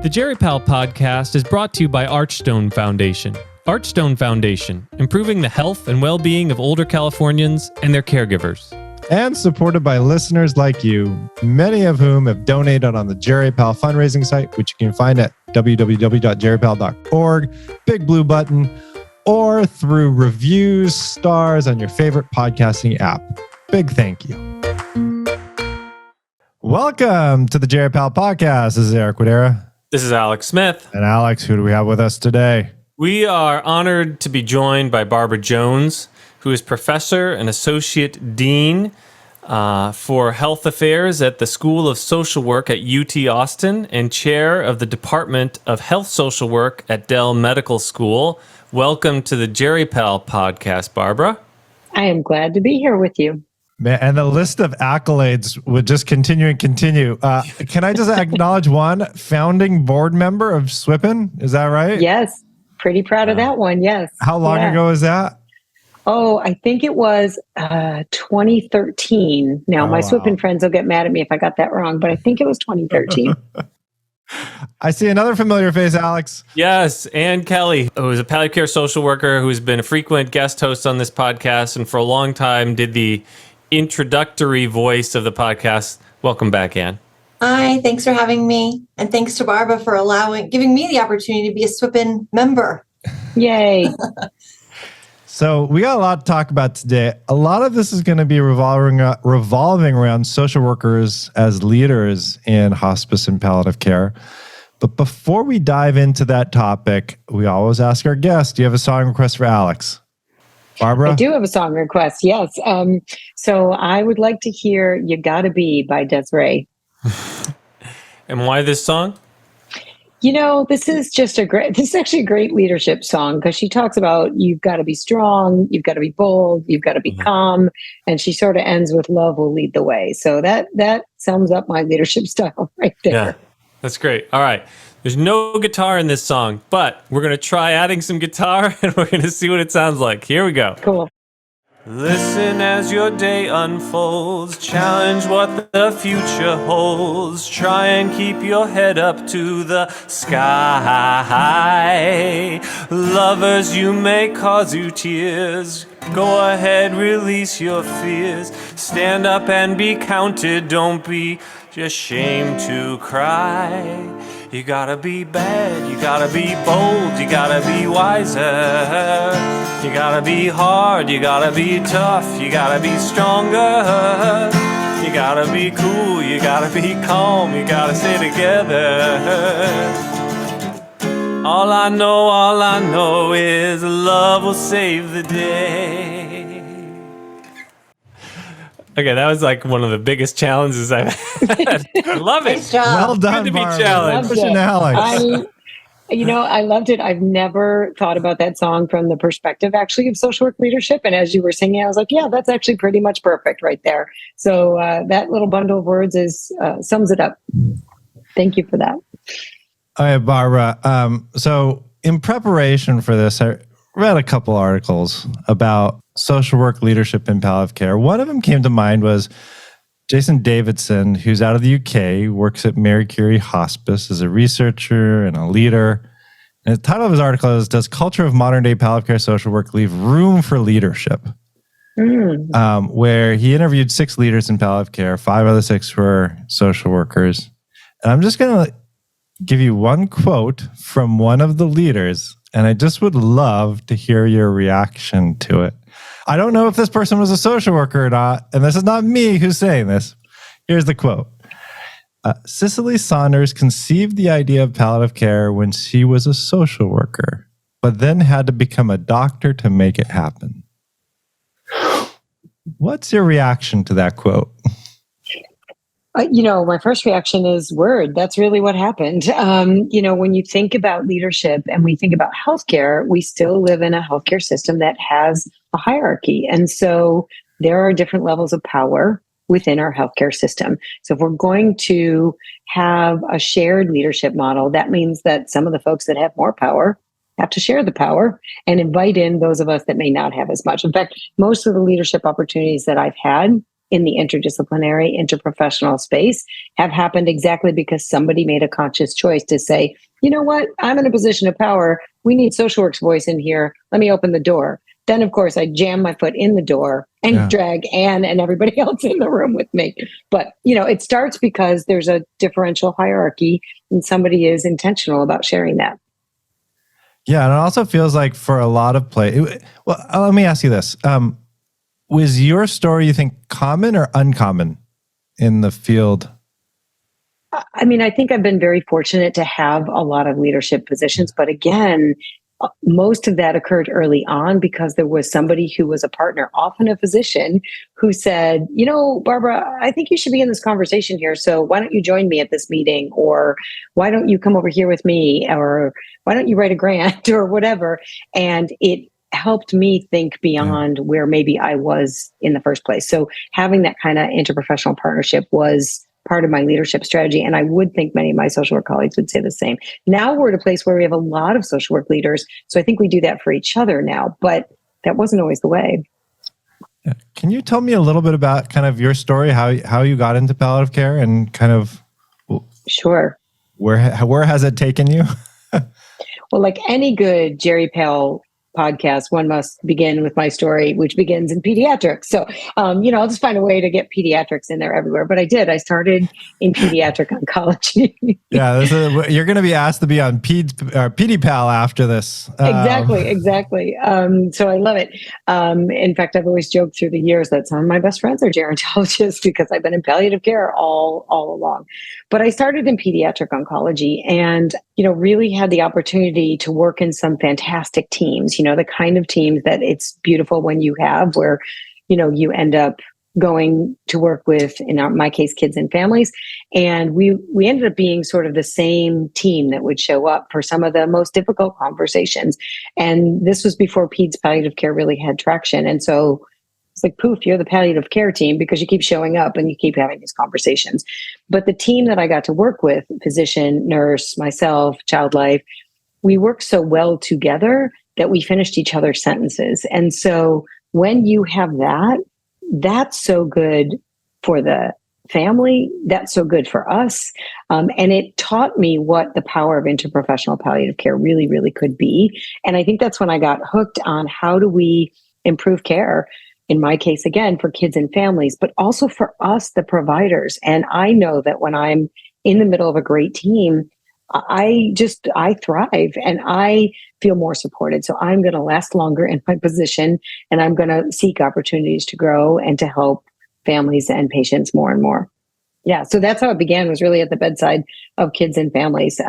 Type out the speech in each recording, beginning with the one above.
The Jerry Pal podcast is brought to you by Archstone Foundation. Archstone Foundation, improving the health and well-being of older Californians and their caregivers. And supported by listeners like you, many of whom have donated on the Jerry Pal fundraising site, which you can find at www.jerrypal.org, big blue button, or through reviews, stars on your favorite podcasting app. Big thank you. Welcome to the Jerry Pal podcast. This is Eric Wadera. This is Alex Smith. And Alex, who do we have with us today? We are honored to be joined by Barbara Jones, who is professor and associate dean for health affairs at the School of Social Work at UT Austin and chair of the Department of Health Social Work at Dell Medical School. Welcome to the Jerry Pal podcast, Barbara. I am glad to be here with you. And the list of accolades would just continue and continue. Can I just acknowledge one? Founding board member of SWHPN, is that right? Yes, pretty proud of that one, yes. How long ago was that? Oh, I think it was 2013. Now, my SWHPN friends will get mad at me if I got that wrong, but I think it was 2013. I see another familiar face, Alex. Yes, Ann Kelly, who is a palliative care social worker who's been a frequent guest host on this podcast and for a long time did the introductory voice of the podcast. Welcome back, Ann. Hi, thanks for having me. And thanks to Barbara for giving me the opportunity to be a SWHPN member. Yay. So we got a lot to talk about today. A lot of this is going to be revolving around social workers as leaders in hospice and palliative care. But before we dive into that topic, we always ask our guests, do you have a song request for Alex? Barbara? I do have a song request, yes. So I would like to hear You Gotta Be by Desiree. And why this song? You know, this is actually a great leadership song because she talks about you've got to be strong, you've got to be bold, you've got to be calm. And she sort of ends with love will lead the way. So that sums up my leadership style right there. Yeah, that's great. All right. There's no guitar in this song, but we're going to try adding some guitar and we're going to see what it sounds like. Here we go. Cool. Listen as your day unfolds, challenge what the future holds, try and keep your head up to the sky. Lovers, you may cause you tears, go ahead, release your fears, stand up and be counted, don't be ashamed to cry. You gotta be bad, you gotta be bold, you gotta be wiser. You gotta be hard, you gotta be tough, you gotta be stronger. You gotta be cool, you gotta be calm, you gotta stay together. All I know is love will save the day. Okay, that was like one of the biggest challenges I've had. I love it. Nice job. Well done, Good to be Barbara. challenged. Pushing Alex. I loved it. I've never thought about that song from the perspective actually of social work leadership. And as you were singing, I was like, yeah, that's actually pretty much perfect right there. So that little bundle of words sums it up. Thank you for that. All right, Barbara. So in preparation for this, I read a couple articles about social work leadership in palliative care. One of them came to mind was Jason Davidson, who's out of the UK, works at Mary Curie Hospice as a researcher and a leader. And the title of his article is, Does Culture of Modern Day Palliative Care Social Work Leave Room for Leadership? Where he interviewed 6 leaders in palliative care, 5 of the 6 were social workers. And I'm just going to give you one quote from one of the leaders, and I just would love to hear your reaction to it. I don't know if this person was a social worker or not, and this is not me who's saying this. Here's the quote. Cicely Saunders conceived the idea of palliative care when she was a social worker, but then had to become a doctor to make it happen. What's your reaction to that quote? My first reaction is word. That's really what happened. When you think about leadership and we think about healthcare, we still live in a healthcare system that has a hierarchy. And so there are different levels of power within our healthcare system. So if we're going to have a shared leadership model, that means that some of the folks that have more power have to share the power and invite in those of us that may not have as much. In fact, most of the leadership opportunities that I've had in the interdisciplinary, interprofessional space have happened exactly because somebody made a conscious choice to say, you know what, I'm in a position of power. We need social work's voice in here. Let me open the door. Then, of course, I jam my foot in the door and drag Anne and everybody else in the room with me. But, it starts because there's a differential hierarchy and somebody is intentional about sharing that. Yeah, and it also feels like for a lot of let me ask you this. Was your story, you think, common or uncommon in the field? I mean, I think I've been very fortunate to have a lot of leadership positions. But again, most of that occurred early on because there was somebody who was a partner, often a physician, who said, Barbara, I think you should be in this conversation here. So why don't you join me at this meeting? Or why don't you come over here with me? Or why don't you write a grant or whatever? And it helped me think beyond where maybe I was in the first place. So having that kind of interprofessional partnership was part of my leadership strategy. And I would think many of my social work colleagues would say the same. Now we're at a place where we have a lot of social work leaders. So I think we do that for each other now, but that wasn't always the way. Yeah. Can you tell me a little bit about kind of your story, how you got into palliative care and kind of Sure. Where has it taken you? Well, like any good Jerry Pell podcast, one must begin with my story, which begins in pediatrics. So, I'll just find a way to get pediatrics in there everywhere. But I did. I started in pediatric oncology. Yeah, you're going to be asked to be on PediPal after this. Exactly. So I love it. In fact, I've always joked through the years that some of my best friends are gerontologists because I've been in palliative care all along. But I started in pediatric oncology and, really had the opportunity to work in some fantastic teams, the kind of teams that it's beautiful when you have where, you end up going to work with, in my case, kids and families. And we ended up being sort of the same team that would show up for some of the most difficult conversations. And this was before peds palliative care really had traction. And so it's like, poof, you're the palliative care team because you keep showing up and you keep having these conversations. But the team that I got to work with, physician, nurse, myself, child life, we worked so well together that we finished each other's sentences. And so when you have that, that's so good for the family. That's so good for us. And it taught me what the power of interprofessional palliative care really, really could be. And I think that's when I got hooked on how do we improve care, in my case, again, for kids and families, but also for us, the providers. And I know that when I'm in the middle of a great team, I thrive and I feel more supported. So I'm going to last longer in my position and I'm going to seek opportunities to grow and to help families and patients more and more. Yeah. So that's how it began, was really at the bedside of kids and families.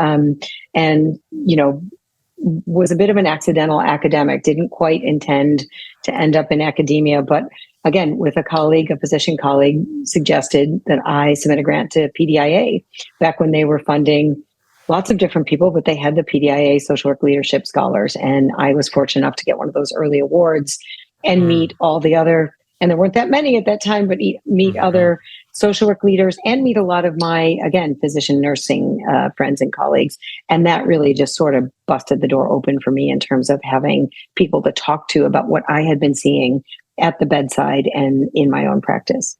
Was a bit of an accidental academic, didn't quite intend to end up in academia, but again, with a physician colleague suggested that I submit a grant to PDIA back when they were funding lots of different people, but they had the PDIA Social Work Leadership Scholars. And I was fortunate enough to get one of those early awards and meet all the other, and there weren't that many at that time, but meet other social work leaders and meet a lot of my, again, physician nursing friends and colleagues. And that really just sort of busted the door open for me in terms of having people to talk to about what I had been seeing at the bedside and in my own practice.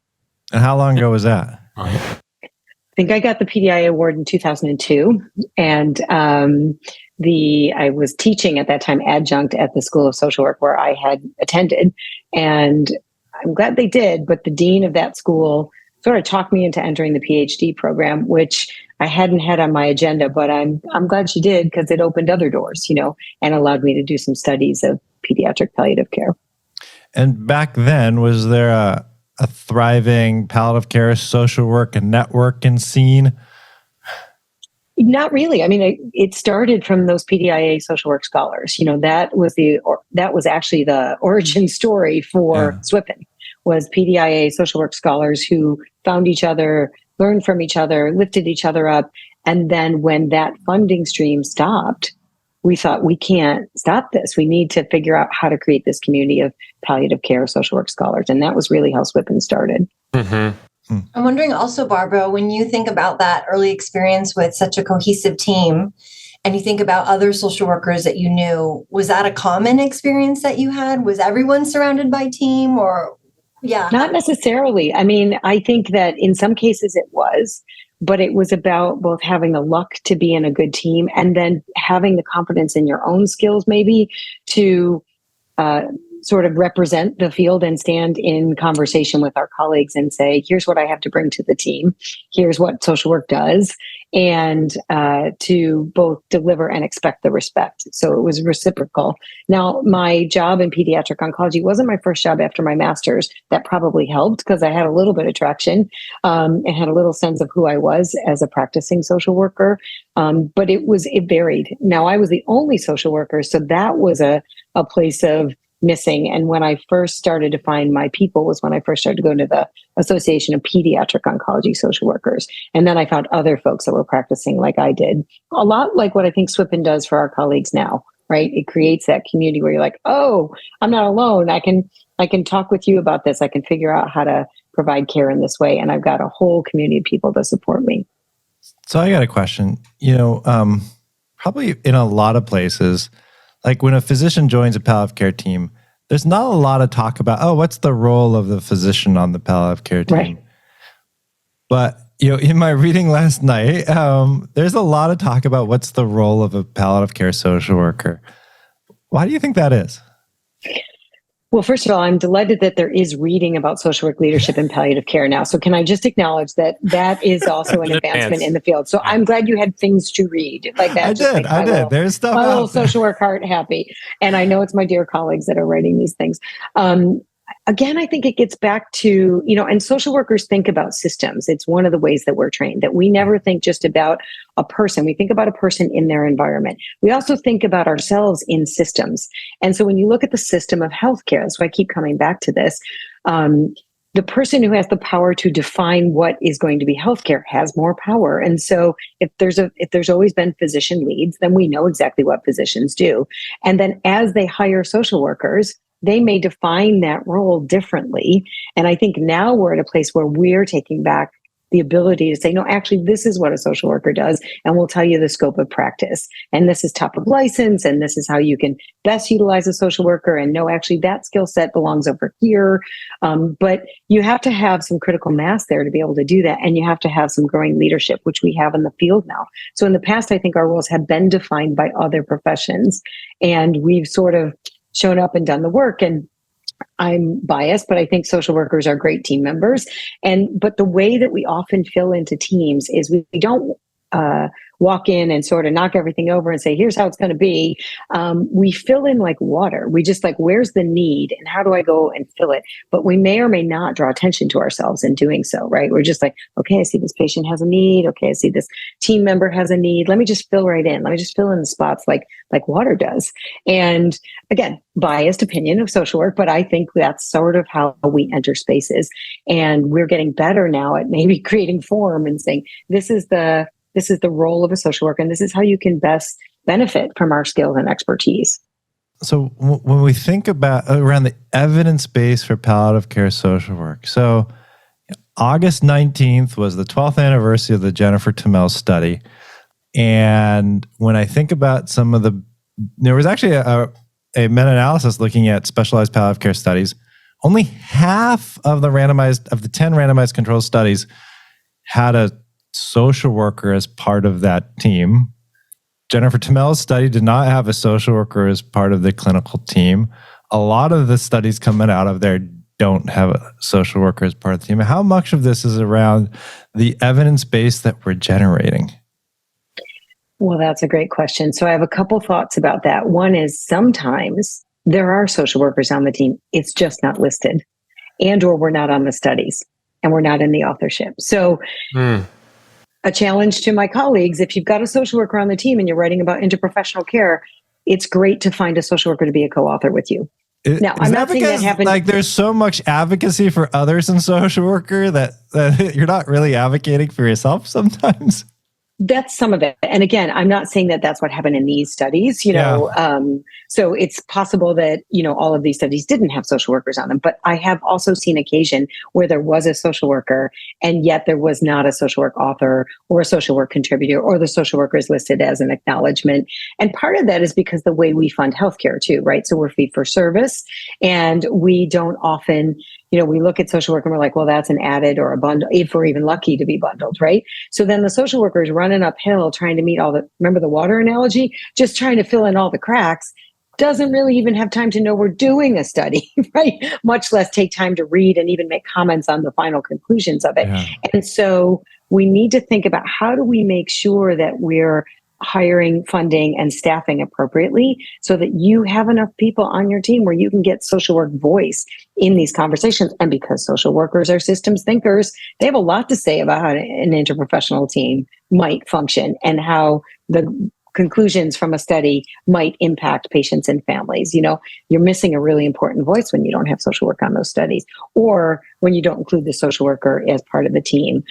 And how long ago was that? I think I got the PDIA award in 2002. And I was teaching at that time adjunct at the School of Social Work where I had attended. And I'm glad they did, but the dean of that school sort of talked me into entering the PhD program, which I hadn't had on my agenda, but I'm glad she did because it opened other doors, and allowed me to do some studies of pediatric palliative care. And back then, was there a thriving palliative care social work and network and scene? Not really. I mean, it started from those PDIA social work scholars. That was actually the origin story for SWHPN, was PDIA social work scholars who found each other, learned from each other, lifted each other up. And then when that funding stream stopped, we thought, we can't stop this. We need to figure out how to create this community of palliative care social work scholars. And that was really how SWHPN started. Mm-hmm. I'm wondering also, Barbara, when you think about that early experience with such a cohesive team and you think about other social workers that you knew, was that a common experience that you had? Was everyone surrounded by team, or Yeah. Not necessarily. I mean, I think that in some cases it was, but it was about both having the luck to be in a good team and then having the confidence in your own skills, maybe to uh, sort of represent the field and stand in conversation with our colleagues and say, here's what I have to bring to the team. Here's what social work does. And to both deliver and expect the respect. So it was reciprocal. Now, my job in pediatric oncology wasn't my first job after my master's. That probably helped because I had a little bit of traction and had a little sense of who I was as a practicing social worker. But it varied. Now, I was the only social worker, so that was a place of missing. And when I first started to find my people was when I first started to go to the Association of Pediatric Oncology Social Workers. And then I found other folks that were practicing like I did, a lot like what I think SWHPN does for our colleagues now, right? It creates that community where you're like, oh, I'm not alone. I can talk with you about this. I can figure out how to provide care in this way. And I've got a whole community of people to support me. So I got a question. Probably in a lot of places, like when a physician joins a palliative care team, there's not a lot of talk about, what's the role of the physician on the palliative care team? Right. But, in my reading last night, there's a lot of talk about what's the role of a palliative care social worker. Why do you think that is? Well, first of all, I'm delighted that there is reading about social work leadership in palliative care now. So can I just acknowledge that is also an advancement in the field. So I'm glad you had things to read like that. I did. There's stuff my out little there. social work heart happy. And I know it's my dear colleagues that are writing these things. Again, I think it gets back to, and social workers think about systems. It's one of the ways that we're trained, that we never think just about a person. We think about a person in their environment. We also think about ourselves in systems. And so when you look at the system of healthcare, that's why I keep coming back to this, the person who has the power to define what is going to be healthcare has more power. And so if there's always been physician leads, then we know exactly what physicians do. And then as they hire social workers, they may define that role differently. And I think now we're at a place where we're taking back the ability to say, no, actually, this is what a social worker does. And we'll tell you the scope of practice. And this is top of license. And this is how you can best utilize a social worker. And no, actually, that skill set belongs over here. But you have to have some critical mass there to be able to do that. And you have to have some growing leadership, which we have in the field now. So in the past, I think our roles have been defined by other professions. And we've sort of shown up and done the work. And I'm biased, but I think social workers are great team members. But the way that we often fill into teams is we don't walk in and sort of knock everything over and say, here's how it's going to be. We fill in like water. We just like, where's the need and how do I go and fill it? But we may or may not draw attention to ourselves in doing so, right? We're just like, okay, I see this patient has a need. Okay, I see this team member has a need. Let me just fill right in. Let me just fill in the spots like water does. And again, biased opinion of social work, but I think that's sort of how we enter spaces. And we're getting better now at maybe creating form and saying, this is the role of a social worker, and this is how you can best benefit from our skills and expertise. So when we think about around the evidence base for palliative care social work, so August 19th was the 12th anniversary of the Jennifer Tamel study. And when I think about there was actually a meta-analysis looking at specialized palliative care studies. Only half of the 10 randomized control studies had a social worker as part of that team. Jennifer Tamel's study did not have a social worker as part of the clinical team. A lot of the studies coming out of there don't have a social worker as part of the team. How much of this is around the evidence base that we're generating? Well, that's a great question. So I have a couple thoughts about that. One is sometimes there are social workers on the team. It's just not listed, or we're not on the studies and we're not in the authorship. So a challenge to my colleagues, if you've got a social worker on the team and you're writing about interprofessional care, it's great to find a social worker to be a co-author with you. Now, I'm not saying that happened. Like there's so much advocacy for others in social worker that you're not really advocating for yourself sometimes. That's some of it. And again, I'm not saying that that's what happened in these studies, so it's possible that, all of these studies didn't have social workers on them, but I have also seen occasion where there was a social worker and yet there was not a social work author or a social work contributor, or the social worker is listed as an acknowledgement. And part of that is because the way we fund healthcare too, right? So we're fee for service and we don't often we look at social work and we're like, well, that's an added or a bundle, if we're even lucky to be bundled, right? So then the social worker is running uphill trying to meet remember the water analogy, just trying to fill in all the cracks, doesn't really even have time to know we're doing a study, right? Much less take time to read and even make comments on the final conclusions of it. Yeah. And so we need to think about, how do we make sure that we're hiring, funding, and staffing appropriately so that you have enough people on your team where you can get social work voice in these conversations. And because social workers are systems thinkers, they have a lot to say about how an interprofessional team might function and how the conclusions from a study might impact patients and families. You're missing a really important voice when you don't have social work on those studies, or when you don't include the social worker as part of the team.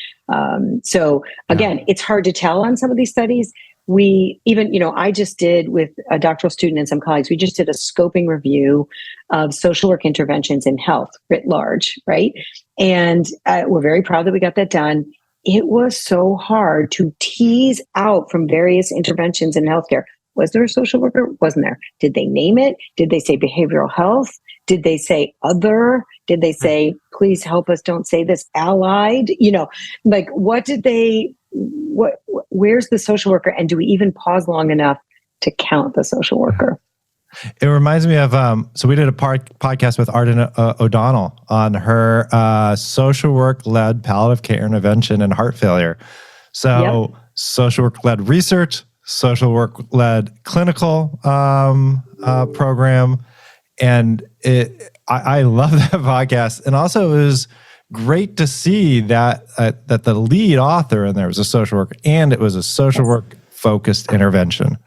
So again, it's hard to tell on some of these studies. We even, I just did with a doctoral student and some colleagues, we just did a scoping review of social work interventions in health writ large, right? And we're very proud that we got that done. It was so hard to tease out from various interventions in healthcare. Was there a social worker? Wasn't there? Did they name it? Did they say behavioral health? Did they say other? Did they say, please help us, don't say this, allied? What did they, where's the social worker? And do we even pause long enough to count the social worker? It reminds me of, so we did a podcast with Arden O'Donnell on her social work-led palliative care intervention and heart failure. So social work-led research, social work-led clinical program. And I love that podcast. And also it was great to see that that the lead author in there was a social worker, and it was a social work-focused intervention.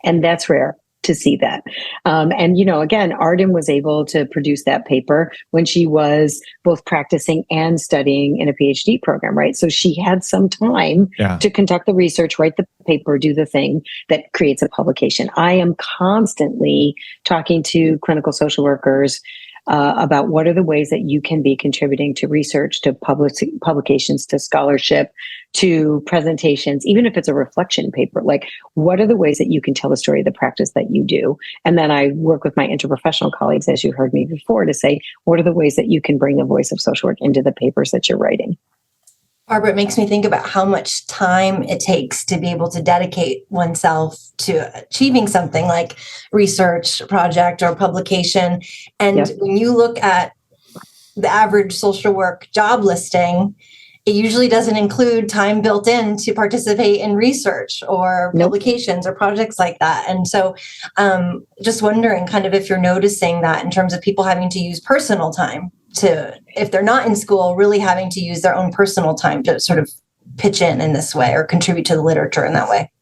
And that's rare to see that. And, again, Arden was able to produce that paper when she was both practicing and studying in a PhD program, right? So she had some time to conduct the research, write the paper, do the thing that creates a publication. I am constantly talking to clinical social workers about what are the ways that you can be contributing to research, to publications, to scholarship, to presentations, even if it's a reflection paper. Like, what are the ways that you can tell the story of the practice that you do? And then I work with my interprofessional colleagues, as you heard me before, to say, what are the ways that you can bring the voice of social work into the papers that you're writing? Barbara, it makes me think about how much time it takes to be able to dedicate oneself to achieving something like research project or publication. And when you look at the average social work job listing, it usually doesn't include time built in to participate in research or publications or projects like that. And so just wondering kind of if you're noticing that in terms of people having to use personal time to, if they're not in school, really having to use their own personal time to sort of pitch in this way or contribute to the literature in that way.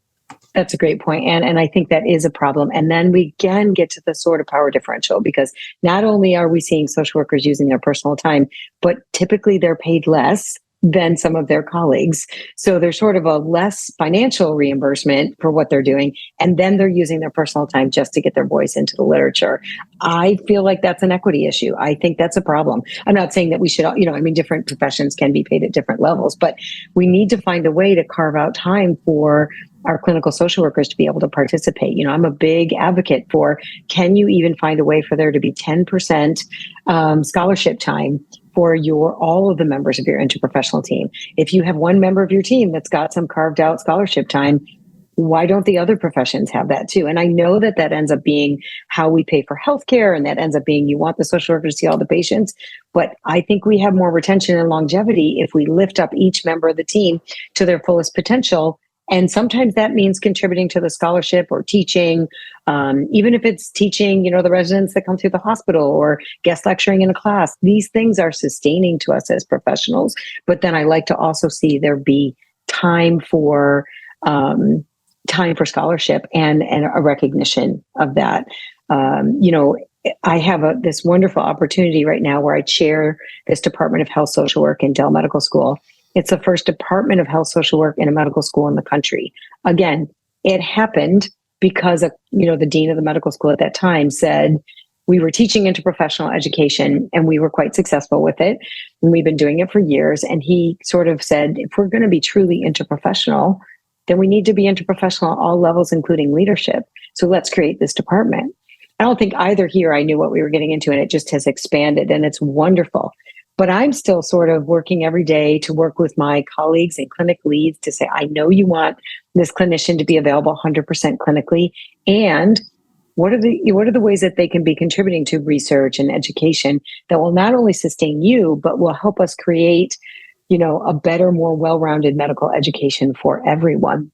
That's a great point. And I think that is a problem. And then we again get to the sort of power differential, because not only are we seeing social workers using their personal time, but typically they're paid less than some of their colleagues. So there's sort of a less financial reimbursement for what they're doing. And then they're using their personal time just to get their voice into the literature. I feel like that's an equity issue. I think that's a problem. I'm not saying that we should, different professions can be paid at different levels, but we need to find a way to carve out time for our clinical social workers to be able to participate. I'm a big advocate for, can you even find a way for there to be 10% scholarship time for all of the members of your interprofessional team? If you have one member of your team that's got some carved out scholarship time, why don't the other professions have that too? And I know that ends up being how we pay for healthcare, and that ends up being, you want the social worker to see all the patients. But I think we have more retention and longevity if we lift up each member of the team to their fullest potential. And sometimes that means contributing to the scholarship or teaching, even if it's teaching, the residents that come through the hospital or guest lecturing in a class. These things are sustaining to us as professionals. But then I like to also see there be time for scholarship and a recognition of that. I have this wonderful opportunity right now where I chair this Department of Health Social Work in Dell Medical School. It's the first Department of Health Social Work in a medical school in the country. Again, it happened because of, the dean of the medical school at that time said, we were teaching interprofessional education and we were quite successful with it. And we've been doing it for years. And he sort of said, if we're going to be truly interprofessional, then we need to be interprofessional at all levels, including leadership. So let's create this department. I don't think either he or I knew what we were getting into, and it just has expanded, and it's wonderful. But I'm still sort of working every day to work with my colleagues and clinic leads to say, I know you want this clinician to be available 100% clinically. And what are the ways that they can be contributing to research and education that will not only sustain you, but will help us create, a better, more well-rounded medical education for everyone.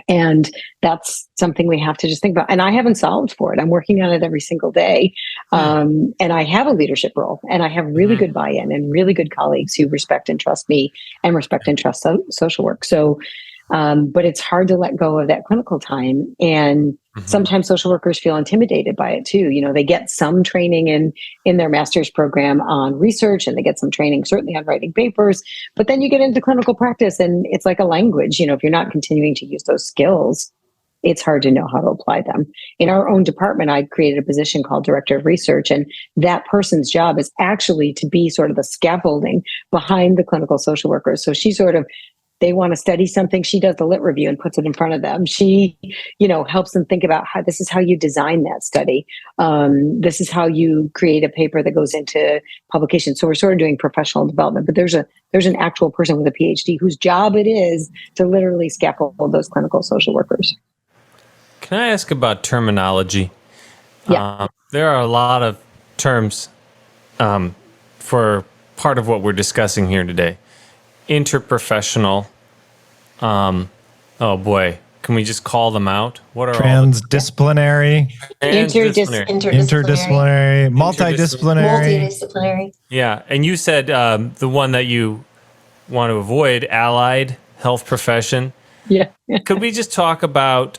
And that's something we have to just think about. And I haven't solved for it. I'm working on it every single day. And I have a leadership role, and I have really good buy-in and really good colleagues who respect and trust me and respect and trust social work. So, but it's hard to let go of that clinical time. And sometimes social workers feel intimidated by it too. They get some training in their master's program on research, and they get some training certainly on writing papers, but then you get into clinical practice and it's like a language. If you're not continuing to use those skills, it's hard to know how to apply them. In our own department, I created a position called Director of Research, and that person's job is actually to be sort of the scaffolding behind the clinical social workers. So they want to study something, she does the lit review and puts it in front of them. She, helps them think about how this is how you design that study. This is how you create a paper that goes into publication. So we're sort of doing professional development, but there's an actual person with a PhD whose job it is to literally scaffold those clinical social workers. Can I ask about terminology? Yeah. There are a lot of terms for part of what we're discussing here today. Interprofessional. Oh boy, can we just call them out? What are Transdisciplinary, Interdisciplinary, multidisciplinary. Yeah, and you said the one that you want to avoid, allied health profession. Yeah. Could we just talk about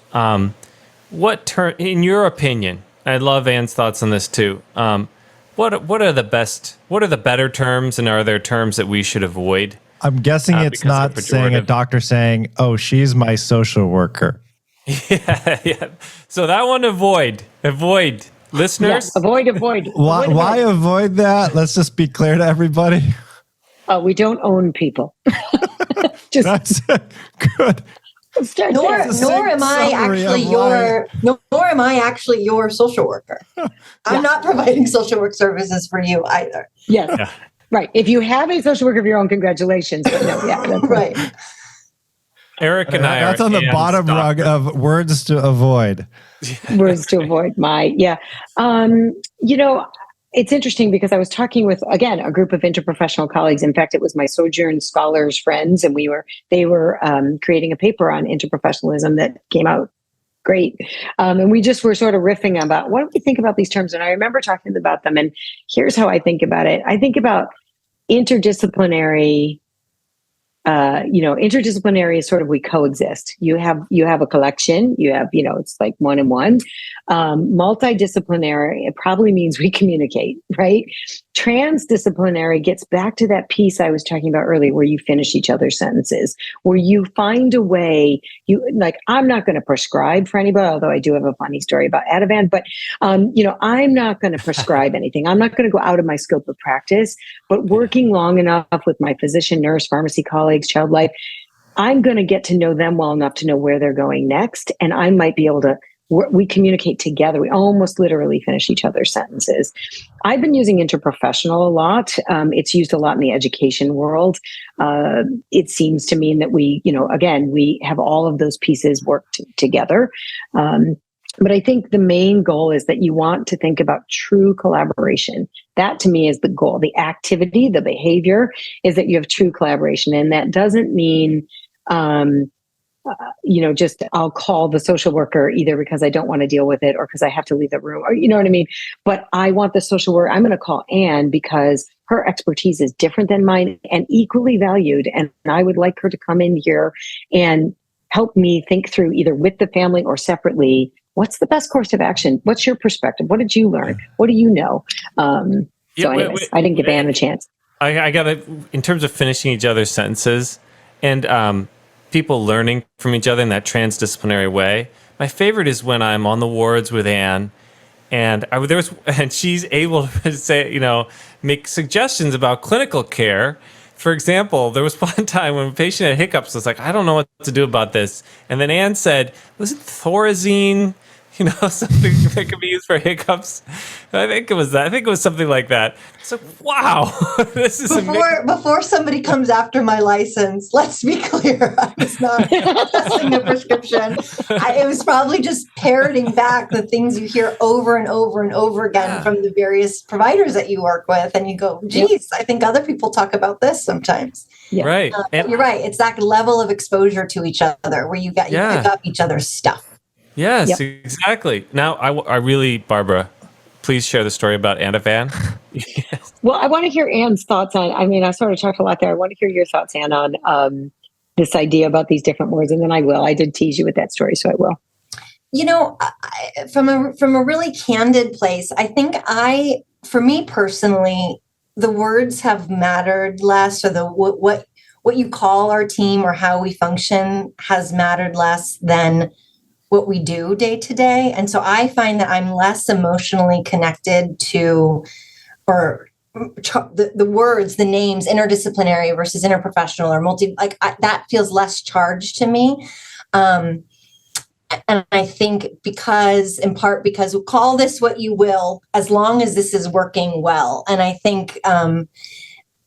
what term, in your opinion? I'd love Ann's thoughts on this too. What are the better terms, and are there terms that we should avoid? I'm guessing it's not saying a doctor saying, "Oh, she's my social worker." Yeah. So that one, avoid, listeners. Yeah, avoid. Why avoid that? Let's just be clear to everybody. We don't own people. That's good. Nor am I actually your social worker. I'm not providing social work services for you either. Yes. Yeah. Right. If you have a social worker of your own, congratulations. But no, that's right. Eric and I that's are on the bottom rung of words to avoid. Words to avoid. It's interesting because I was talking with, again, a group of interprofessional colleagues. In fact, it was my Sojourn Scholars friends, and they were creating a paper on interprofessionalism that came out great. And we just were sort of riffing about what do we think about these terms. And I remember talking about them, and here's how I think about it. I think about interdisciplinary. Interdisciplinary is sort of we coexist. You have a collection. You have, it's like one and one. Multidisciplinary, it probably means we communicate, right? Transdisciplinary gets back to that piece I was talking about earlier, where you finish each other's sentences, where you find a way. I'm not going to prescribe for anybody, although I do have a funny story about Ativan. But I'm not going to prescribe anything. I'm not going to go out of my scope of practice. But working long enough with my physician, nurse, pharmacy colleagues, child life, I'm going to get to know them well enough to know where they're going next, and I might be able to. We communicate together. We almost literally finish each other's sentences. I've been using interprofessional a lot. It's used a lot in the education world. It seems to mean that we have all of those pieces worked together. But I think the main goal is that you want to think about true collaboration. That to me is the goal. The activity, the behavior is that you have true collaboration. And that doesn't mean, just I'll call the social worker either because I don't want to deal with it or because I have to leave the room, or you know what I mean? But I want the social worker, I'm going to call Anne because her expertise is different than mine and equally valued. And I would like her to come in here and help me think through, either with the family or separately, what's the best course of action? What's your perspective? What did you learn? What do you know? I didn't give Anne a chance. I got to, in terms of finishing each other's sentences and people learning from each other in that transdisciplinary way. My favorite is when I'm on the wards with Anne, and she's able to say, make suggestions about clinical care. For example, there was one time when a patient had hiccups. I was like, I don't know what to do about this. And then Anne said, was it Thorazine? something that could be used for hiccups. I think it was that. I think it was something like that. It's like, wow, this is amazing. Before somebody comes after my license, let's be clear. I was not testing a prescription. It was probably just parroting back the things you hear over and over and over again from the various providers that you work with. And you go, geez, I think other people talk about this sometimes. Yeah. Right. You're right. It's that level of exposure to each other where you pick up each other's stuff. Yes, exactly. Now, I really, Barbara, please share the story about Ativan. Yes. Well, I want to hear Anne's thoughts on, I sort of talked a lot there. I want to hear your thoughts, Anne, on this idea about these different words. And then I did tease you with that story, so I will. From a really candid place, I think for me personally, the words have mattered less, or what you call our team or how we function has mattered less than what we do day to day. And so I find that I'm less emotionally connected to, or the words, the names, interdisciplinary versus interprofessional or that feels less charged to me. And I think in part because call this what you will, as long as this is working well. And I think, and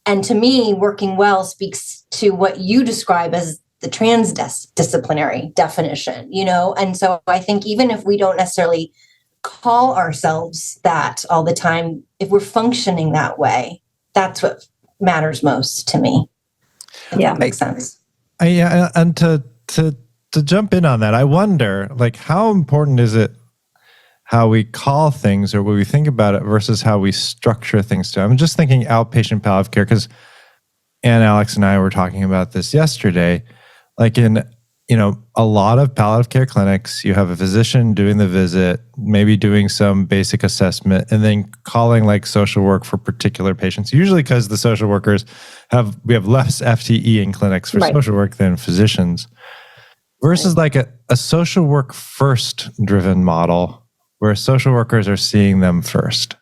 to me, working well speaks to what you describe as the transdisciplinary definition, And so I think even if we don't necessarily call ourselves that all the time, if we're functioning that way, that's what matters most to me. That makes sense. And to jump in on that, I wonder, how important is it how we call things or what we think about it versus how we structure things I'm just thinking outpatient palliative care, because Ann, Alex, and I were talking about this yesterday. In, a lot of palliative care clinics, you have a physician doing the visit, maybe doing some basic assessment, and then calling social work for particular patients, usually because the social workers we have less FTE in clinics for social work than physicians, versus a social work first driven model where social workers are seeing them first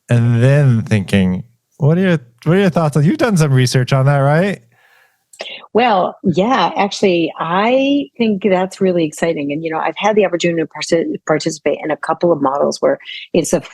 and then thinking, what are your thoughts on, you've done some research on that, right? Well, yeah, actually, I think that's really exciting. And, I've had the opportunity to participate in a couple of models where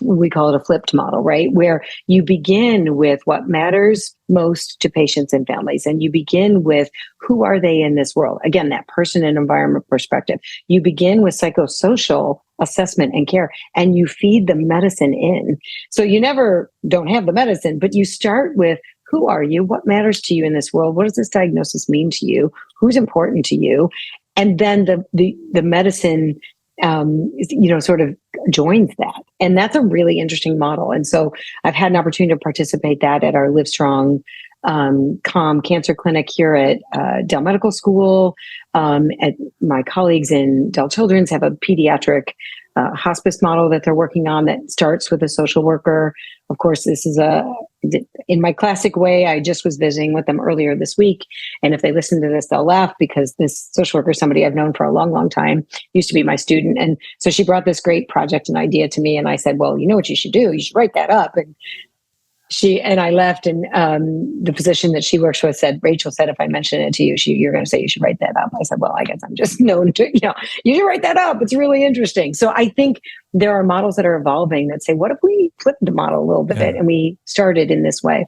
we call it a flipped model, right? Where you begin with what matters most to patients and families. And you begin with who are they in this world? Again, that person and environment perspective. You begin with psychosocial assessment and care, and you feed the medicine in. So you never don't have the medicine, but you start with, who are you? What matters to you in this world? What does this diagnosis mean to you? Who's important to you? And then the medicine, sort of joins that. And that's a really interesting model. And so I've had an opportunity to participate that at our Livestrong CALM Cancer Clinic here at Dell Medical School. At my colleagues in Dell Children's have a pediatric hospice model that they're working on that starts with a social worker. Of course, this is in my classic way. I just was visiting with them earlier this week. And if they listen to this, they'll laugh because this social worker is somebody I've known for a long, long time, used to be my student. And so she brought this great project and idea to me. And I said, well, you know what you should do? You should write that up. And I left, and the physician that she works with said, Rachel said, if I mention it to you, you're going to say you should write that up. I said, well, I guess I'm just known to, you should write that up. It's really interesting. So I think there are models that are evolving that say, what if we flip the model a little bit and we started in this way?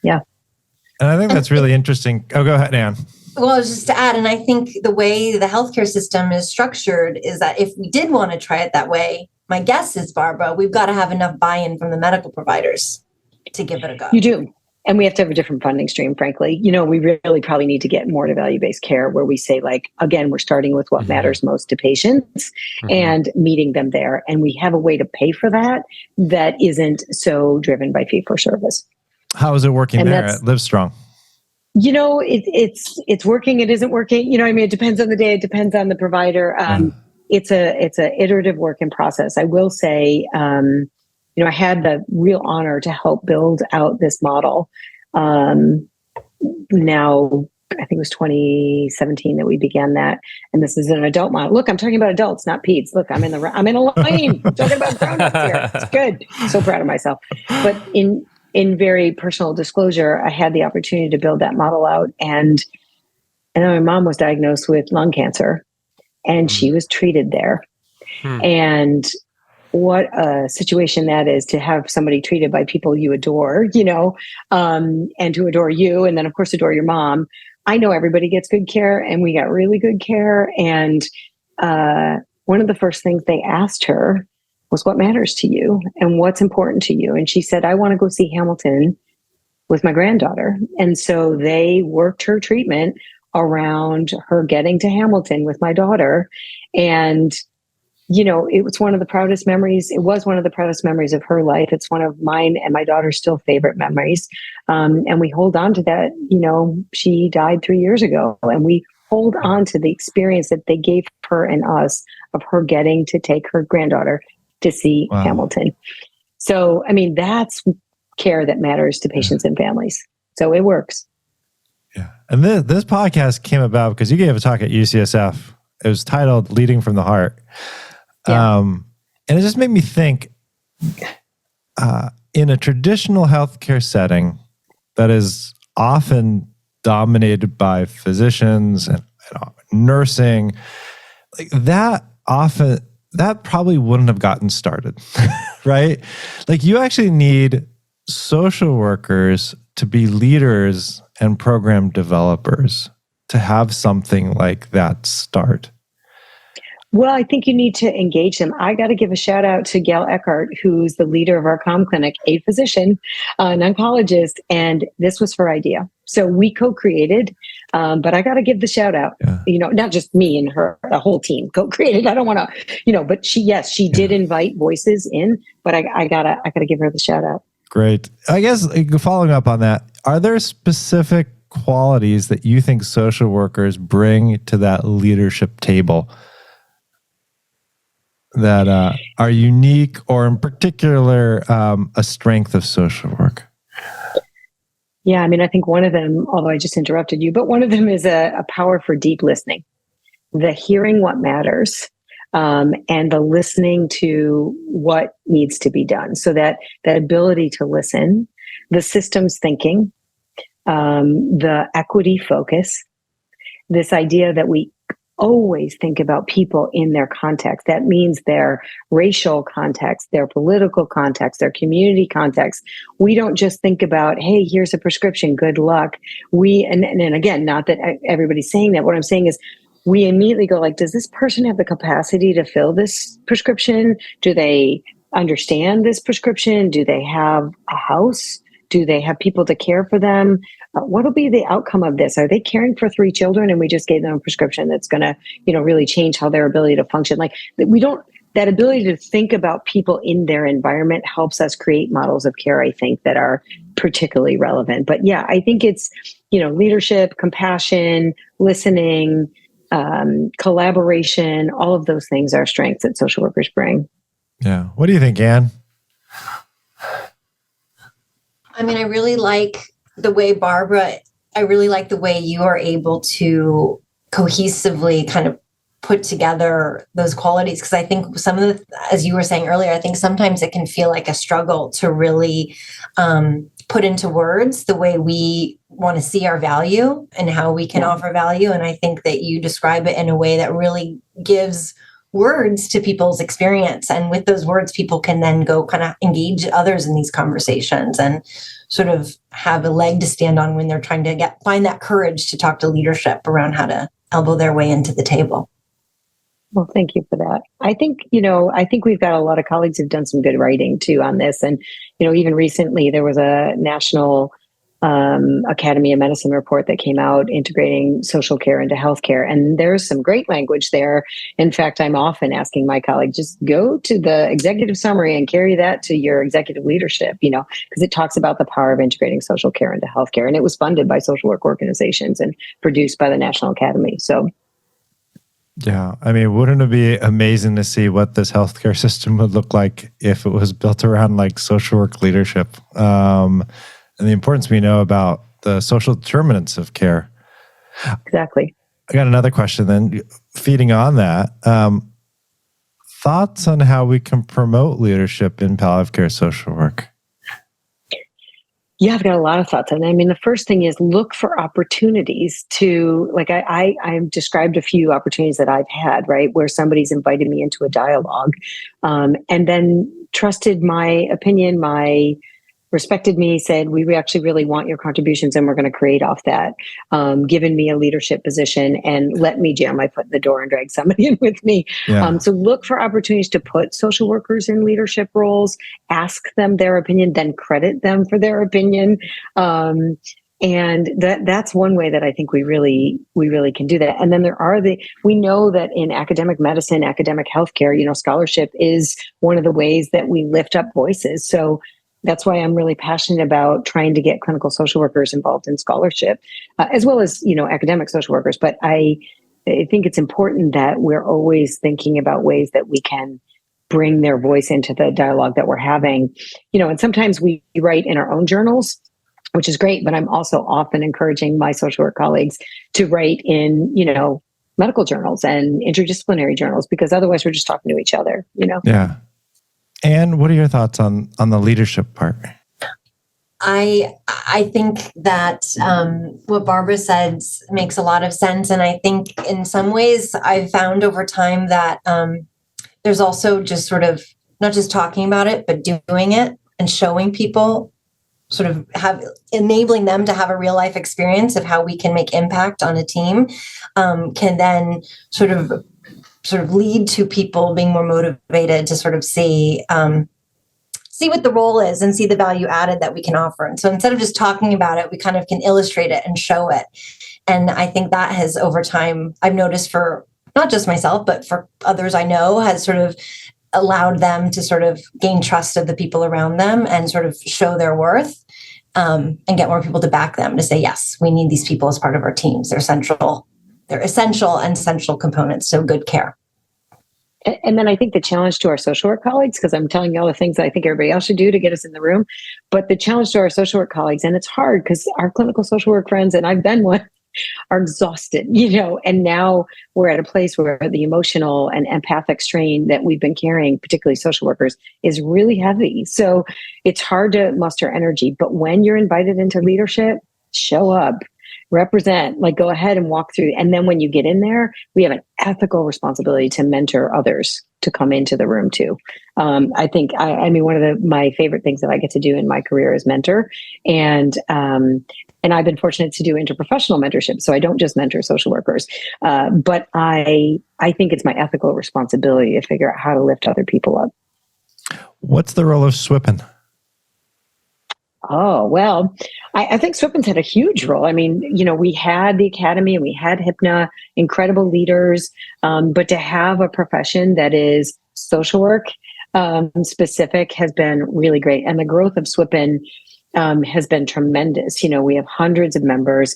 Yeah. And I think that's really interesting. Oh, go ahead, Ann. Well, just to add, and I think the way the healthcare system is structured is that if we did want to try it that way, my guess is, Barbara, we've got to have enough buy-in from the medical providers to give it a go. You do. And we have to have a different funding stream, frankly. We really probably need to get more to value-based care where we say, again, we're starting with what matters most to patients and meeting them there. And we have a way to pay for that isn't so driven by fee-for-service. How is it working there at Livestrong? It's working. It isn't working. It depends on the day. It depends on the provider. It's a iterative work in process. I will say, I had the real honor to help build out this model. Now, I think it was 2017 that we began that, and this is an adult model. Look, I'm talking about adults, not peds. Look, I'm in a lane. I'm talking about grown-ups here. It's good. So proud of myself. But in very personal disclosure, I had the opportunity to build that model out, and then my mom was diagnosed with lung cancer, and she was treated there. And what a situation that is to have somebody treated by people you adore, and to adore you. And then, of course, adore your mom. I know everybody gets good care, and we got really good care. And one of the first things they asked her was, what matters to you and what's important to you? And she said, I want to go see Hamilton with my granddaughter. And so they worked her treatment around her getting to Hamilton with my daughter. And it was one of the proudest memories. It was one of the proudest memories of her life. It's one of mine and my daughter's still favorite memories. And we hold on to that. She died 3 years ago, and we hold on to the experience that they gave her and us of her getting to take her granddaughter to see Hamilton. So, that's care that matters to patients and families. So it works. Yeah. And this podcast came about because you gave a talk at UCSF. It was titled Leading from the Heart. Yeah. And it just made me think, in a traditional healthcare setting that is often dominated by physicians and nursing, like that probably wouldn't have gotten started, right? Like you actually need social workers to be leaders and program developers to have something like that start. Well, I think you need to engage them. I got to give a shout out to Gail Eckhart, who's the leader of our comm clinic, a physician, an oncologist, and this was her idea. So we co-created, but I got to give the shout out. Yeah. Not just me and her, the whole team co-created. I don't want to, but she did invite voices in, but I gotta give her the shout out. Great. I guess following up on that, are there specific qualities that you think social workers bring to that leadership table that are unique or in particular a strength of social work? Yeah, I think one of them, although I just interrupted you, but one of them is a power for deep listening, the hearing what matters, and the listening to what needs to be done. So that ability to listen, the systems thinking, the equity focus, this idea that we always think about people in their context. That means their racial context, their political context, their community context. We don't just think about, hey, here's a prescription, good luck. And again, not that everybody's saying that. What I'm saying is we immediately go like, does this person have the capacity to fill this prescription? Do they understand this prescription? Do they have a house? Do they have people to care for them? What will be the outcome of this? Are they caring for 3 children and we just gave them a prescription that's going to, really change how their ability to function? Like that ability to think about people in their environment helps us create models of care, I think, that are particularly relevant. But yeah, I think it's, leadership, compassion, listening, collaboration, all of those things are strengths that social workers bring. Yeah. What do you think, Anne? I really like the way the way you are able to cohesively kind of put together those qualities. Because I think some of as you were saying earlier, I think sometimes it can feel like a struggle to really put into words the way we want to see our value and how we can offer value. And I think that you describe it in a way that really gives words to people's experience. And with those words, people can then go kind of engage others in these conversations and sort of have a leg to stand on when they're trying to find that courage to talk to leadership around how to elbow their way into the table. Well, thank you for that. I think we've got a lot of colleagues who've done some good writing too on this. And, even recently there was a national Academy of Medicine report that came out integrating social care into healthcare. And there's some great language there. In fact, I'm often asking my colleagues, just go to the executive summary and carry that to your executive leadership, because it talks about the power of integrating social care into healthcare. And it was funded by social work organizations and produced by the National Academy. So yeah, wouldn't it be amazing to see what this healthcare system would look like if it was built around like social work leadership? And the importance we know about the social determinants of care. Exactly. I got another question then, feeding on that. Thoughts on how we can promote leadership in palliative care social work? Yeah, I've got a lot of thoughts on that. I mean, the first thing is look for opportunities to, like, I've described a few opportunities that I've had, right, where somebody's invited me into a dialogue, and then trusted my opinion, respected me, said, we actually really want your contributions and we're going to create off that, given me a leadership position and let me jam my foot in the door and drag somebody in with me. Yeah. So look for opportunities to put social workers in leadership roles, ask them their opinion, then credit them for their opinion. And that's one way that I think we really can do that. And then we know that in academic medicine, academic healthcare, scholarship is one of the ways that we lift up voices. So that's why I'm really passionate about trying to get clinical social workers involved in scholarship, as well as, academic social workers. But I think it's important that we're always thinking about ways that we can bring their voice into the dialogue that we're having. And sometimes we write in our own journals, which is great, but I'm also often encouraging my social work colleagues to write in, medical journals and interdisciplinary journals, because otherwise we're just talking to each other, Yeah. And what are your thoughts on the leadership part? I think that what Barbara said makes a lot of sense. And I think in some ways I've found over time that there's also just sort of not just talking about it, but doing it and showing people, sort of enabling them to have a real life experience of how we can make impact on a team, can then sort of lead to people being more motivated to sort of see what the role is and see the value added that we can offer. And so instead of just talking about it, we kind of can illustrate it and show it. And I think that has, over time, I've noticed for not just myself, but for others I know, has sort of allowed them to sort of gain trust of the people around them and sort of show their worth, and get more people to back them, to say, yes, we need these people as part of our teams. They're essential and central components to good care. And then I think the challenge to our social work colleagues, because I'm telling you all the things that I think everybody else should do to get us in the room, but the challenge to our social work colleagues, and it's hard because our clinical social work friends, and I've been one, are exhausted, and now we're at a place where the emotional and empathic strain that we've been carrying, particularly social workers, is really heavy. So it's hard to muster energy, but when you're invited into leadership, show up, represent, go ahead and walk through. And then when you get in there, we have an ethical responsibility to mentor others to come into the room too. I think, one of my favorite things that I get to do in my career is mentor. And I've been fortunate to do interprofessional mentorship. So I don't just mentor social workers, but I think it's my ethical responsibility to figure out how to lift other people up. What's the role of SWHPN? Oh, well, I think SWHPN's had a huge role. We had the Academy and we had HIPNA, incredible leaders, but to have a profession that is social work specific has been really great. And the growth of SWHPN has been tremendous. We have hundreds of members.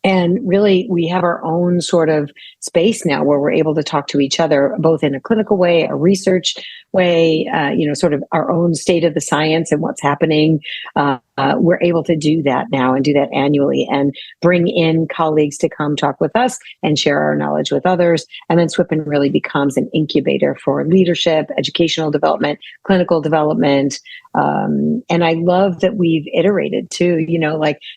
And really, we have our own sort of space now where we're able to talk to each other, both in a clinical way, a research way, sort of our own state of the science and what's happening. We're able to do that now and do that annually and bring in colleagues to come talk with us and share our knowledge with others. And then SWHPN really becomes an incubator for leadership, educational development, clinical development. And I love that we've iterated too,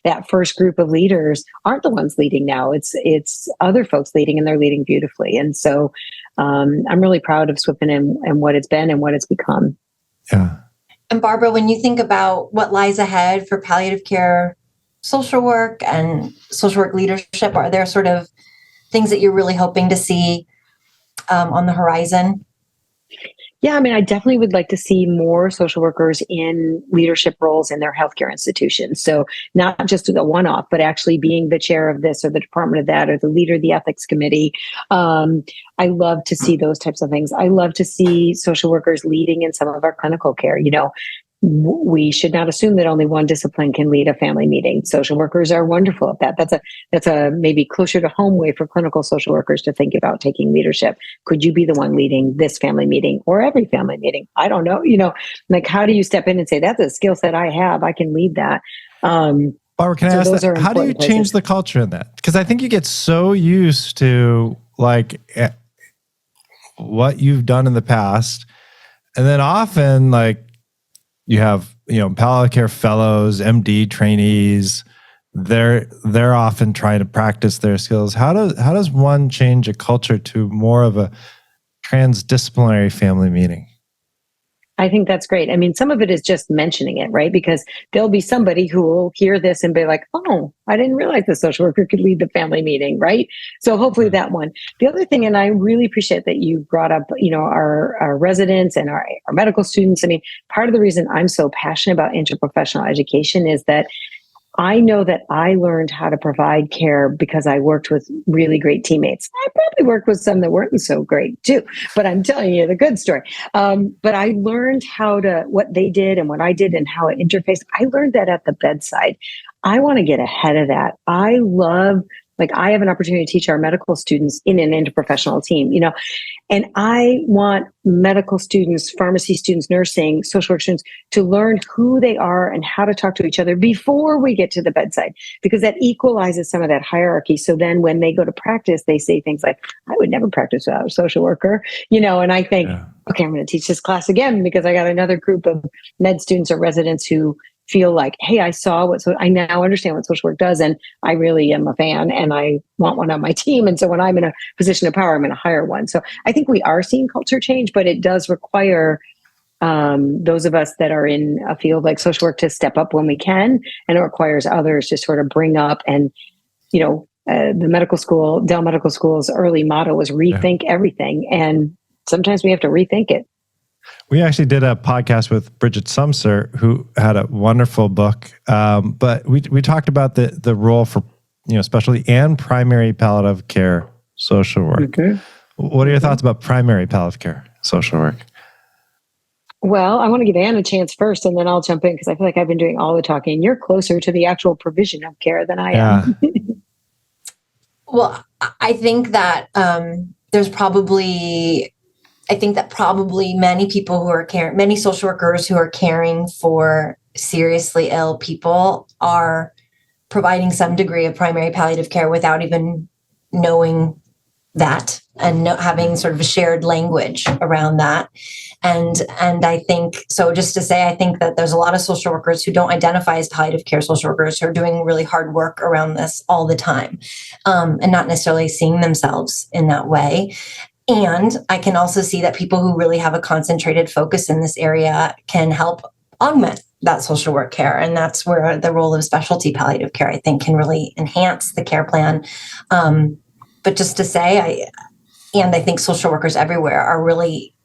that first group of leaders aren't the ones leading now. It's other folks leading, and they're leading beautifully. And so I'm really proud of SWHPN and what it's been and what it's become. Yeah. And Barbara, when you think about what lies ahead for palliative care, social work and social work leadership, are there sort of things that you're really hoping to see on the horizon? Yeah, I definitely would like to see more social workers in leadership roles in their healthcare institutions. So not just a one-off, but actually being the chair of this or the department of that or the leader of the ethics committee. I love to see those types of things. I love to see social workers leading in some of our clinical care. We should not assume that only one discipline can lead a family meeting. Social workers are wonderful at that. That's a maybe closer to home way for clinical social workers to think about taking leadership. Could you be the one leading this family meeting or every family meeting? I don't know. How do you step in and say, that's a skill set I have, I can lead that? Barbara, can I ask that? How do you change the culture in that? Because I think you get so used to what you've done in the past. And then often you have, palliative care fellows, MD trainees. They're often trying to practice their skills. How does one change a culture to more of a transdisciplinary family meeting? I think that's great. I mean, some of it is just mentioning it, right? Because there'll be somebody who will hear this and be like, oh, I didn't realize the social worker could lead the family meeting, right? So hopefully that one. The other thing, and I really appreciate that you brought up, our residents and our medical students. I mean, part of the reason I'm so passionate about interprofessional education is that I know that I learned how to provide care because I worked with really great teammates. I probably worked with some that weren't so great too, but I'm telling you the good story. But I learned what they did and what I did and how it interfaced. I learned that at the bedside. I want to get ahead of that. I have an opportunity to teach our medical students in an interprofessional team, and I want medical students, pharmacy students, nursing, social work students to learn who they are and how to talk to each other before we get to the bedside, because that equalizes some of that hierarchy. So then when they go to practice, they say things like, I would never practice without a social worker, and I think, okay, I'm going to teach this class again because I got another group of med students or residents who feel like, hey, I now understand what social work does, and I really am a fan, and I want one on my team. And so when I'm in a position of power, I'm going to hire one. So I think we are seeing culture change, but it does require those of us that are in a field like social work to step up when we can, and it requires others to sort of bring up. And the medical school, Dell Medical School's early motto was rethink everything, and sometimes we have to rethink it. We actually did a podcast with Bridget Sumser, who had a wonderful book. But we talked about the role for specialty and primary palliative care social work. Mm-hmm. What are your thoughts about primary palliative care social work? Well, I want to give Anne a chance first, and then I'll jump in because I feel like I've been doing all the talking. You're closer to the actual provision of care than I am. Well, I think that probably many people many social workers who are caring for seriously ill people are providing some degree of primary palliative care without even knowing that, and having sort of a shared language around that. And I think, so just to say, I think that there's a lot of social workers who don't identify as palliative care social workers who are doing really hard work around this all the time, and not necessarily seeing themselves in that way. And I can also see that people who really have a concentrated focus in this area can help augment that social work care. And that's where the role of specialty palliative care, I think, can really enhance the care plan. But just to say, I think social workers everywhere are really,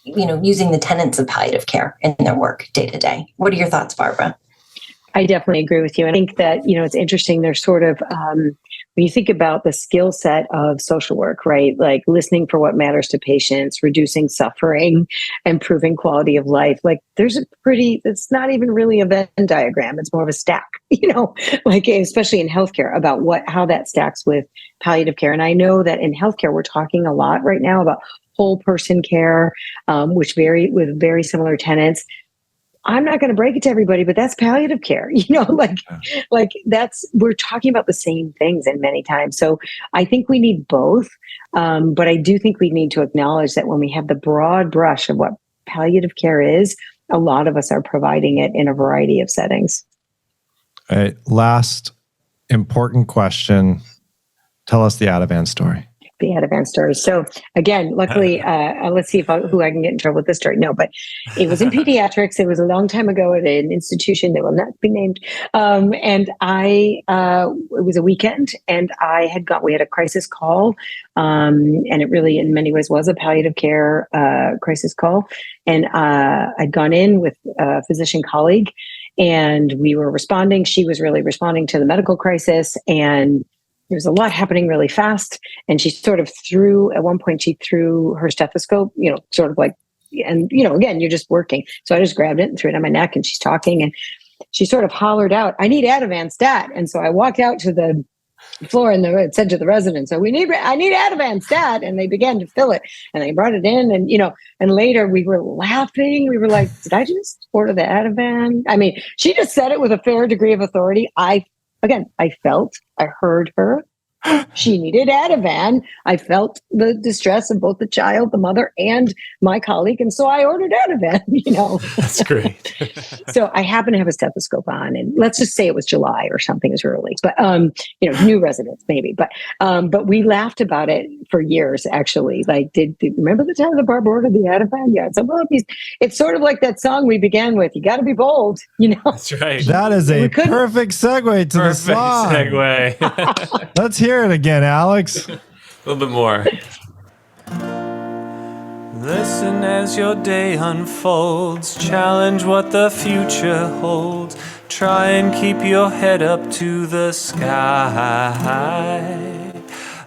using the tenets of palliative care in their work day to day. What are your thoughts, Barbara? I definitely agree with you. I think that, it's interesting. There's sort of, when you think about the skill set of social work, right? Like listening for what matters to patients, reducing suffering, improving quality of life. Like it's not even really a Venn diagram. It's more of a stack, like especially in healthcare about how that stacks with palliative care. And I know that in healthcare, we're talking a lot right now about whole person care, with very similar tenets. I'm not going to break it to everybody, but that's palliative care, we're talking about the same things in many times. So I think we need both. But I do think we need to acknowledge that when we have the broad brush of what palliative care is, a lot of us are providing it in a variety of settings. All right. Last important question. Tell us the Ativan story. The Ativan story. So again, luckily, let's see who I can get in trouble with this story. No, but it was in pediatrics. It was a long time ago at an institution that will not be named. And it was a weekend, and we had a crisis call. And it really, in many ways, was a palliative care crisis call. And I'd gone in with a physician colleague, and we were responding. She was really responding to the medical crisis, and there was a lot happening really fast. And she sort of at one point, she threw her stethoscope, sort of like, and, again, you're just working. So I just grabbed it and threw it on my neck, and she's talking, and she sort of hollered out, I need Ativan stat. And so I walked out to the floor and said to the residents, I need Ativan stat. And they began to fill it, and they brought it in, and, and later we were laughing. We were like, did I just order the Ativan? I mean, she just said it with a fair degree of authority. I heard her. She needed Ativan. I felt the distress of both the child, the mother, and my colleague. And so I ordered Ativan, That's great. So I happened to have a stethoscope on, and let's just say it was July or something as early, but, new residents maybe, but we laughed about it for years, actually. Like, did remember the time the Barb ordered the Ativan? Yeah. It's sort of like that song we began with. You got to be bold, That's right. That is a perfect segue to the song. Segue. Let's hear it again, Alex. A little bit more. Listen as your day unfolds. Challenge what the future holds. Try and keep your head up to the sky.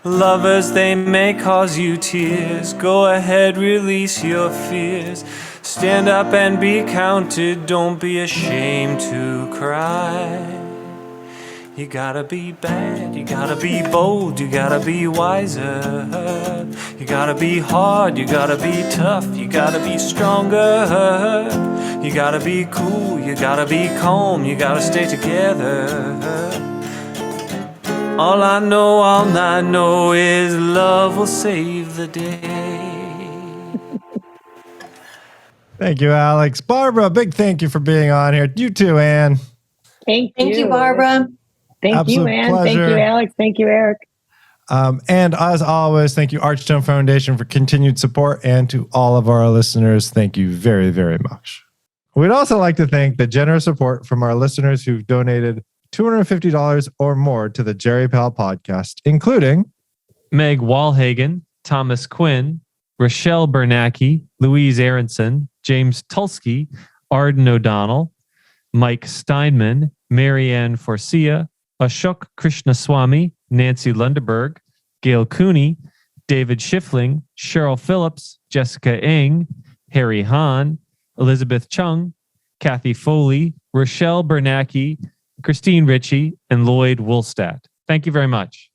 Lovers, they may cause you tears. Go ahead, release your fears. Stand up and be counted. Don't be ashamed to cry. You gotta be bad, you gotta be bold, you gotta be wiser. You gotta be hard, you gotta be tough, you gotta be stronger. You gotta be cool, you gotta be calm, you gotta stay together. All I know is love will save the day. Thank you, Alex. Barbara, big thank you for being on here. You too, Anne. Thank you, Barbara. Thank Absolute you, Anne. pleasure. Thank you, Alex. Thank you, Eric. And as always, thank you, Archstone Foundation, for continued support. And to all of our listeners, thank you very, very much. We'd also like to thank the generous support from our listeners who've donated $250 or more to the Jerry Pal podcast, including Meg Walhagen, Thomas Quinn, Rochelle Bernacki, Louise Aronson, James Tulsky, Arden O'Donnell, Mike Steinman, Marianne Forcia, Ashok Krishnaswamy, Nancy Lundeberg, Gail Cooney, David Schiffling, Cheryl Phillips, Jessica Ng, Harry Hahn, Elizabeth Chung, Kathy Foley, Rochelle Bernacki, Christine Ritchie, and Lloyd Woolstat. Thank you very much.